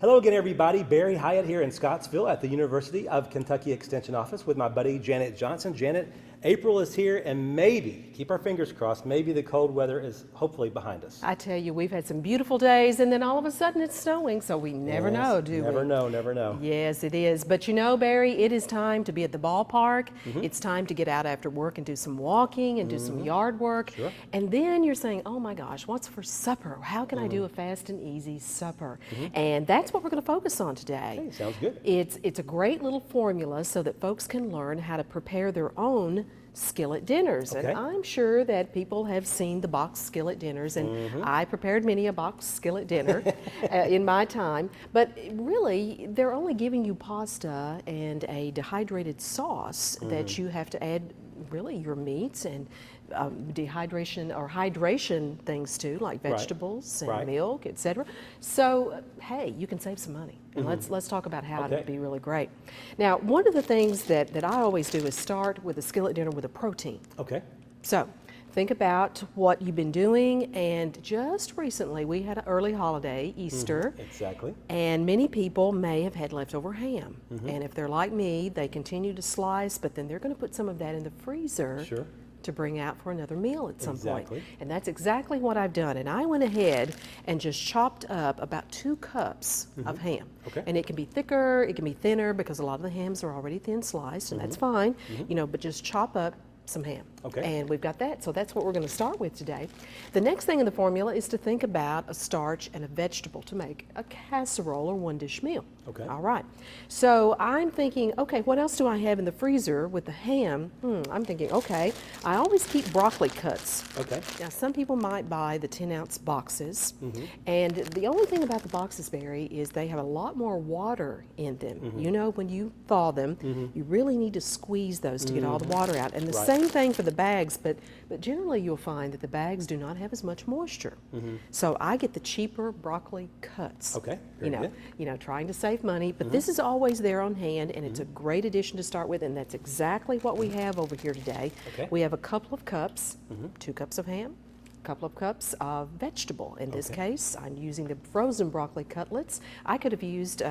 Hello again, everybody. Barry Hiett here in Scottsville at the University of Kentucky Extension Office with my buddy Janet Johnson. Janet, April is here, and maybe, keep our fingers crossed, maybe the cold weather is hopefully behind us. I tell you, we've had some beautiful days, and then all of a sudden it's snowing, so we never know, do we? Never know, never know. Yes, it is. But you know, Barry, it is time to be at the ballpark. It's time to get out after work and do some walking and do some yard work. Sure. And then you're saying, oh my gosh, what's for supper? How can I do a fast and easy supper? And that's what we're going to focus on today. Hey, sounds good. It's a great little formula so that folks can learn how to prepare their own skillet dinners. Okay. And I'm sure that people have seen the boxed skillet dinners, and I prepared many a boxed skillet dinner in my time. But really, they're only giving you pasta and a dehydrated sauce that you have to add really your meats and dehydration or hydration things too, like vegetables and milk, etc. So hey, you can save some money. And let's talk about how to be really great. Now, one of the things that I always do is start with a skillet dinner with a protein. Okay. So think about what you've been doing, and just recently we had an early holiday, Easter. Exactly. And many people may have had leftover ham. And if they're like me, they continue to slice, but then they're going to put some of that in the freezer to bring out for another meal at some point. And that's exactly what I've done. And I went ahead and just chopped up about 2 cups of ham. And it can be thicker, it can be thinner, because a lot of the hams are already thin sliced, and that's fine, you know, but just chop up some ham. And we've got that, so that's what we're going to start with today. The next thing in the formula is to think about a starch and a vegetable to make a casserole or one dish meal. All right, so I'm thinking, okay, what else do I have in the freezer with the ham? I'm thinking, okay, I always keep broccoli cuts. Now, some people might buy the 10-ounce boxes, and the only thing about the boxes, Barry, is they have a lot more water in them. You know, when you thaw them, you really need to squeeze those to get all the water out. And the same thing for the bags, but generally you'll find that the bags do not have as much moisture. So I get the cheaper broccoli cuts. You know, trying to save money, but this is always there on hand, and it's a great addition to start with, and that's exactly what we have over here today. We have a couple of cups, 2 cups of ham, a couple of cups of vegetable. In this case, I'm using the frozen broccoli cutlets. I could have used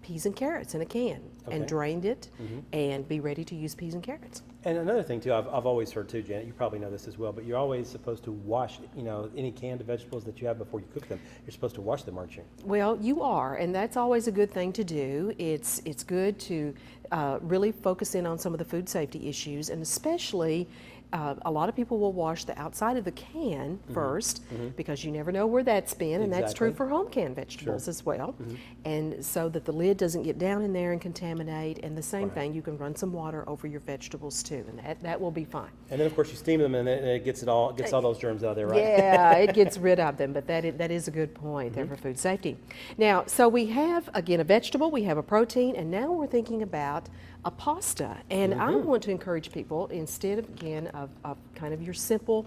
peas and carrots in a can and drained it and be ready to use peas and carrots. And another thing too, I've always heard too, Janet, you probably know this as well, but you're always supposed to wash, you know, any canned vegetables that you have before you cook them. You're supposed to wash them, aren't you? Well, you are, and that's always a good thing to do. It's good to really focus in on some of the food safety issues, and especially a lot of people will wash the outside of the can first, because you never know where that's been, and that's true for home canned vegetables as well. And so that the lid doesn't get down in there and contaminate, and the same thing, you can run some water over your vegetables too, and that will be fine. And then of course you steam them, and it gets all those germs out of there, right? Yeah, it gets rid of them, but that is a good point there for food safety. Now, so we have, again, a vegetable, we have a protein, and now we're thinking about a pasta. And I want to encourage people, instead of, again, of kind of your simple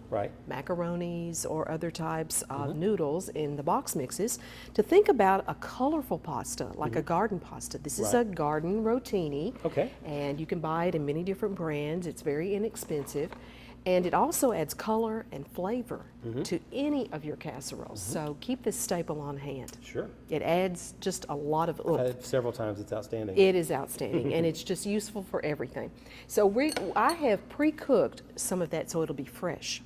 macaronis or other types of noodles in the box mixes, to think about a colorful pasta, like a garden pasta. This is a garden rotini, and you can buy it in many different brands. It's very inexpensive. And it also adds color and flavor to any of your casseroles. So keep this staple on hand. It adds just a lot of oomph. Several times. It's outstanding. It is outstanding, and it's just useful for everything. So I have pre-cooked some of that so it'll be fresh,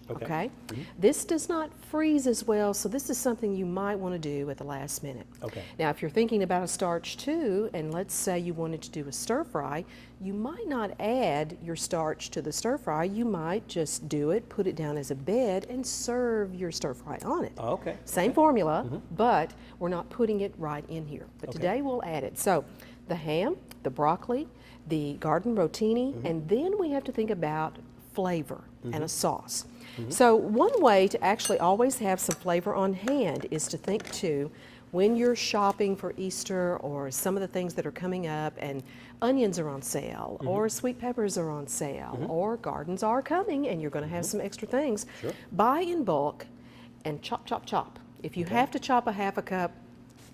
This does not freeze as well, so this is something you might want to do at the last minute. Now, if you're thinking about a starch too, and let's say you wanted to do a stir fry, you might not add your starch to the stir fry. You might just do it, put it down as a bed, and serve your stir fry on it. Same formula, but we're not putting it right in here. But today we'll add it. So the ham, the broccoli, the garden rotini, and then we have to think about flavor and a sauce. So one way to actually always have some flavor on hand is to think too, when you're shopping for Easter or some of the things that are coming up, and onions are on sale, or sweet peppers are on sale, or gardens are coming and you're going to have some extra things, buy in bulk and chop, chop, chop. If you have to chop a half a cup,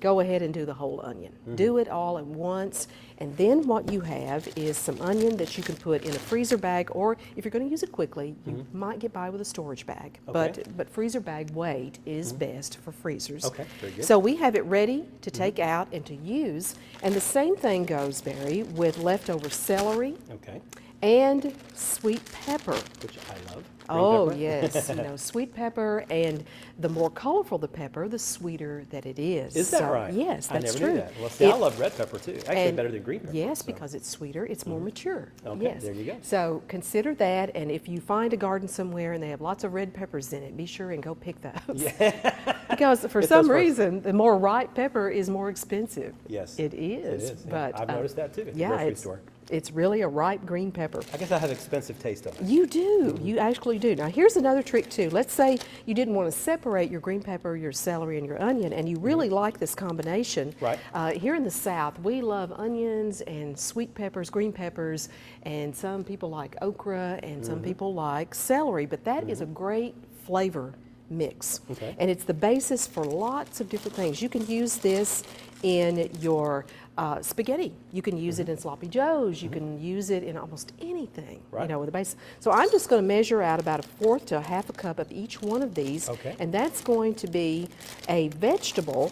go ahead and do the whole onion. Do it all at once, and then what you have is some onion that you can put in a freezer bag, or if you're going to use it quickly, you might get by with a storage bag. Okay. But freezer bag weight is best for freezers. Okay, very good. So we have it ready to take out and to use, and the same thing goes, Barry, with leftover celery Okay, and sweet pepper. which I love. Green Oh, pepper. yes, sweet pepper, and the more colorful the pepper, the sweeter that it is. Is that So, right? Yes, I that's never true. knew that. Well, see, I love red pepper too. Actually, And- better than green pepper. Yes, so. because it's sweeter, it's more mature. Okay, Yes. there you go. So consider that, and if you find a garden somewhere and they have lots of red peppers in it, be sure and go pick those. Because for Get some those first. reason, the more ripe pepper is more expensive. Yes, It is. It is. But I've noticed that too at the yeah, grocery it's, store. it's really a ripe green pepper. I guess I have expensive taste on it. You do. You actually do. Now, here's another trick, too. Let's say you didn't want to separate your green pepper, your celery, and your onion, and you really like this combination. Right. Here in the South, we love onions and sweet peppers, green peppers, and some people like okra, and some people like celery, but that is a great flavor mix. Okay. And it's the basis for lots of different things. You can use this in your spaghetti. You can use it in sloppy joes. You can use it in almost anything, you Right. know, with a base. So I'm just going to measure out about 1/4 to 1/2 cup of each one of these. Okay. And that's going to be a vegetable,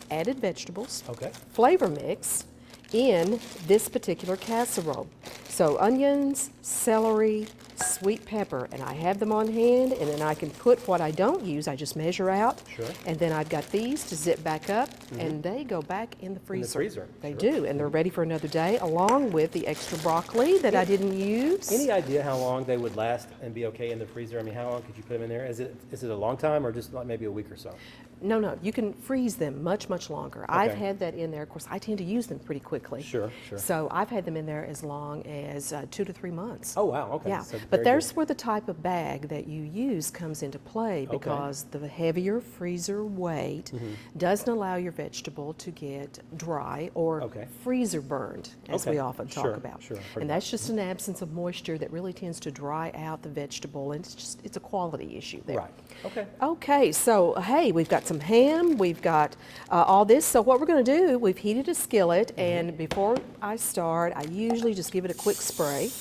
added vegetables, Okay. flavor mix in this particular casserole. So onions, celery, sweet pepper, and I have them on hand, and then I can put what I don't use, I just measure out. Sure. And then I've got these to zip back up, and they go back in the freezer. freezer, They sure. do, and they're ready for another day, along with the extra broccoli that I didn't use. Any idea how long they would last and be okay in the freezer? I mean, how long could you put them in there? Is it a long time or just like maybe a week or so? No, you can freeze them much, much longer. I've Okay. had that in there. Of course, I tend to use them pretty quickly. Sure, sure. So I've had them in there as long as 2 to 3 months. Oh, wow, okay. Yeah, So but very there's good. where the type of bag that you use comes into play, because the heavier freezer weight doesn't allow your vegetable to get dry or Okay. freezer burned, as Okay. we often talk Sure, about. sure, I've heard And that. that's just an absence of moisture that really tends to dry out the vegetable, and it's a quality issue there. Right. Okay. Okay, so hey, we've got some ham, we've got all this. So what we're going to do, we've heated a skillet, and before I start, I usually just give it a quick spray,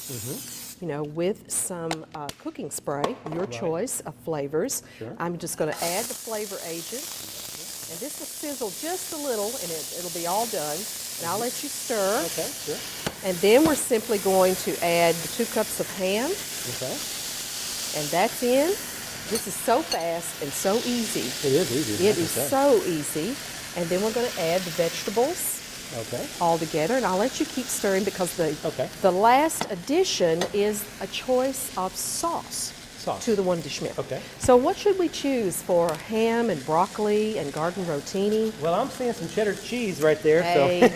you know, with some cooking spray, your choice of flavors. Sure. I'm just going to add the flavor agent, and this will sizzle just a little, and it'll be all done. And I'll let you stir, Okay, sure. and then we're simply going to add the 2 cups of ham, Okay. and that's in. This is so fast and so easy. It is easy. It is so easy. And then we're going to add the vegetables Okay. all together, and I'll let you keep stirring because Okay. the last addition is a choice of sauce to the one dish meal. Okay. So what should we choose for ham and broccoli and garden rotini? Well, I'm seeing some cheddar cheese right there, Hey,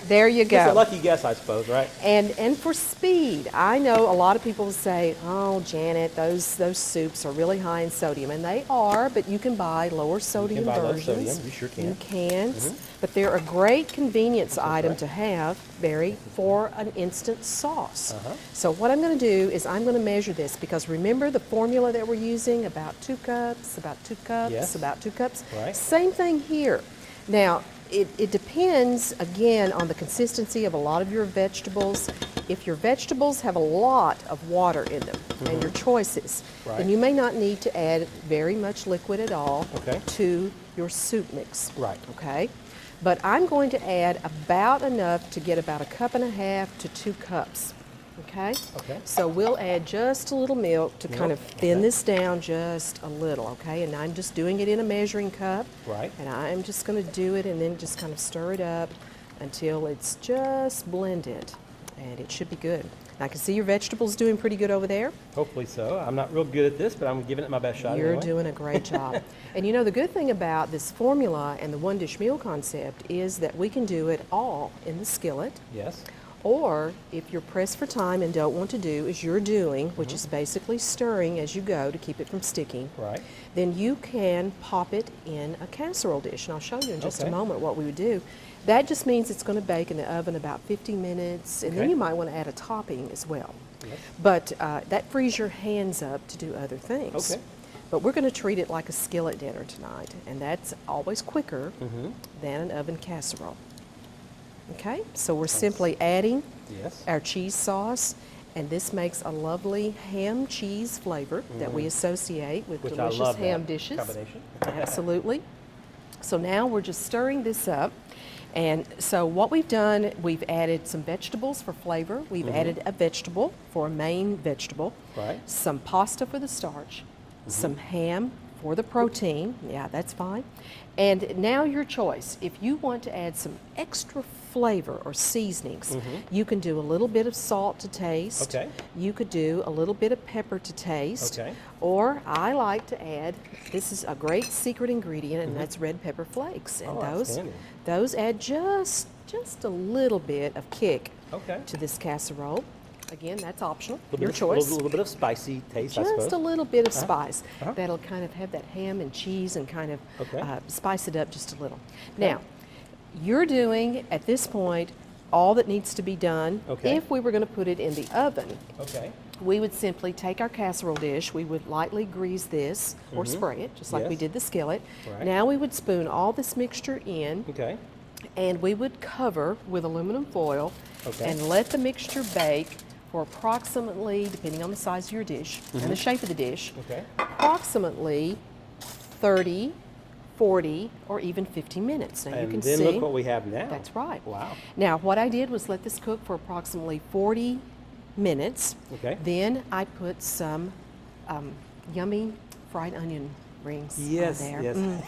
there you so it's a go. lucky guess, I suppose, right? And for speed, I know a lot of people say, "Oh, Janet, those soups are really high in sodium," and they are. But you can buy lower sodium buy low versions. sodium, you sure can. You can, but they're a great convenience item right. to have, Barry, for an instant sauce. Uh-huh. So what I'm going to do is I'm going to measure this, because remember the formula that we're using: about 2 cups, about 2 cups, Yes. about 2 cups. Right. Same thing here. Now, it depends, again, on the consistency of a lot of your vegetables. If your vegetables have a lot of water in them, and your choices, Right. then you may not need to add very much liquid at all Okay. to your soup mix. Right. Okay? But I'm going to add about enough to get about 1.5 to 2 cups. Okay? Okay. So we'll add just a little milk to kind of thin okay. this down just a little, okay? And I'm just doing it in a measuring cup. Right. And I'm just going to do it and then just kind of stir it up until it's just blended. And it should be good. And I can see your vegetables doing pretty good over there. Hopefully so. I'm not real good at this, but I'm giving it my best shot You're anyway. doing a great job. And you know, the good thing about this formula and the one dish meal concept is that we can do it all in the skillet. Yes. Or if you're pressed for time and don't want to do as you're doing, which is basically stirring as you go to keep it from sticking, Right. then you can pop it in a casserole dish. And I'll show you in just a Okay. moment what we would do. That just means it's going to bake in the oven about 50 minutes, and then Okay. you might want to add a topping as well. Yes. But that frees your hands up to do other things. Okay. but we're going to treat it like a skillet dinner tonight, and that's always quicker than an oven casserole. Okay, so we're simply adding our cheese sauce, and this makes a lovely ham cheese flavor that we associate with delicious ham dishes. Combination. Absolutely. So now we're just stirring this up. And so what we've done, we've added some vegetables for flavor. We've added a vegetable for a main vegetable. Right. Some pasta for the starch. Some ham for the protein. Yeah, that's fine. And now your choice. If you want to add some extra flavor or seasonings, you can do a little bit of salt to taste. Okay. You could do a little bit of pepper to taste. Okay. Or I like to add, this is a great secret ingredient, and that's red pepper flakes. And those add just a little bit of kick to this casserole. Again, that's optional. Your choice. A little bit of spicy taste, I suppose. Just a little bit of spice. That'll kind of have that ham and cheese and kind of spice it up just a little. Now, you're doing, at this point, all that needs to be done. If we were going to put it in the oven, we would simply take our casserole dish, we would lightly grease this or spray it, just like we did the skillet. Now we would spoon all this mixture in, and we would cover with aluminum foil and let the mixture bake for approximately, depending on the size of your dish and the shape of the dish, approximately 30, 40, or even 50 minutes. Now you can see. And then look what we have now. That's right. Wow. Now what I did was let this cook for approximately 40 minutes. Then I put some yummy fried onion rings on there.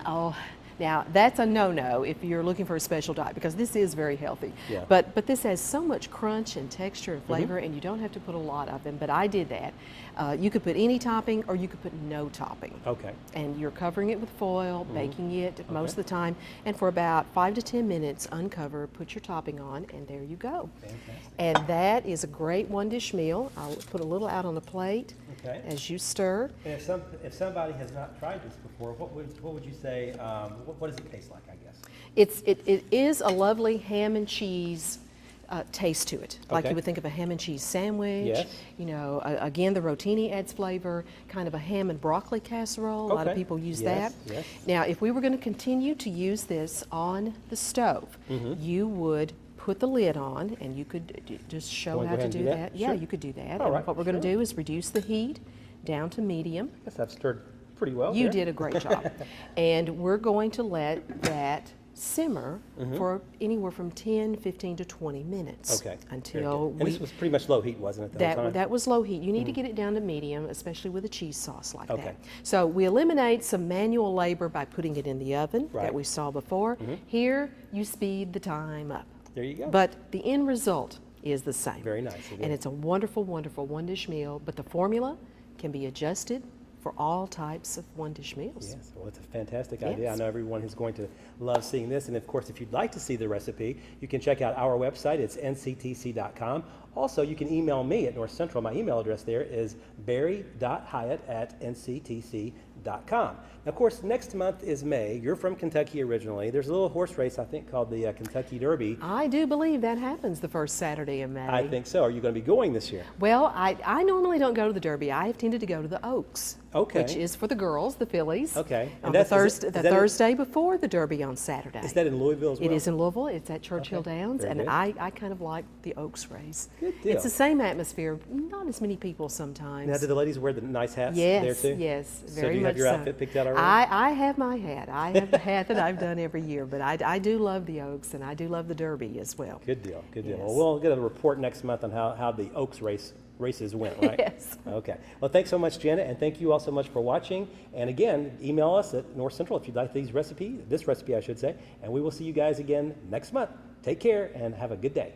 Oh. Now, that's a no-no if you're looking for a special diet, because this is very healthy. But this has so much crunch and texture and flavor, and you don't have to put a lot of them, but I did that. You could put any topping, or you could put no topping. And you're covering it with foil, baking it most of the time, and for about 5 to 10 minutes, uncover, put your topping on, and there you go. And that is a great one-dish meal. I'll put a little out on the plate as you stir. And if somebody has not tried this before, what would you say? What does it taste like, I guess? It is a lovely ham and cheese taste to it, like you would think of a ham and cheese sandwich. You know, again, the rotini adds flavor, kind of a ham and broccoli casserole. A lot of people use that. Now, if we were going to continue to use this on the stove, you would put the lid on, and you could just show how to do that. Yeah, you could do that. And what we're going to do is reduce the heat down to medium. I guess I've stirred pretty well. You did a great job. And we're going to let that simmer for anywhere from 10, 15 to 20 minutes. Until and this was pretty much low heat, wasn't it, the whole time? That was low heat. You need to get it down to medium, especially with a cheese sauce like that. So we eliminate some manual labor by putting it in the oven that we saw before. Here, you speed the time up. There you go. But the end result is the same. Very nice. And it's a wonderful, wonderful one-dish meal, but the formula can be adjusted for all types of one-dish meals. Yes, well, it's a fantastic idea. I know everyone is going to love seeing this. And of course, if you'd like to see the recipe, you can check out our website. It's nctc.com. Also, you can email me at North Central. My email address there is barry.hiett@nctc.com. Now, of course, next month is May. You're from Kentucky originally. There's a little horse race, I think, called the Kentucky Derby. I do believe that happens the first Saturday of May. I think so. Are you going to be going this year? Well, I normally don't go to the Derby. I have tended to go to the Oaks, which is for the girls, the fillies. And on the Thursday before the Derby on Saturday. Is that in Louisville as well? It is in Louisville. It's at Churchill Downs, and I kind of like the Oaks race. Good deal. It's the same atmosphere, not as many people sometimes. Now, do the ladies wear the nice hats there too? Yes, very much so. So do you have your outfit picked out already? I have my hat. I have the hat that I've done every year, but I do love the Oaks, and I do love the Derby as well. Good deal, good deal. Well, we'll get a report next month on how the Oaks races went, right? Yes. Okay. Well, thanks so much, Janet, and thank you all so much for watching. And again, email us at North Central if you'd like this recipe, I should say, and we will see you guys again next month. Take care and have a good day.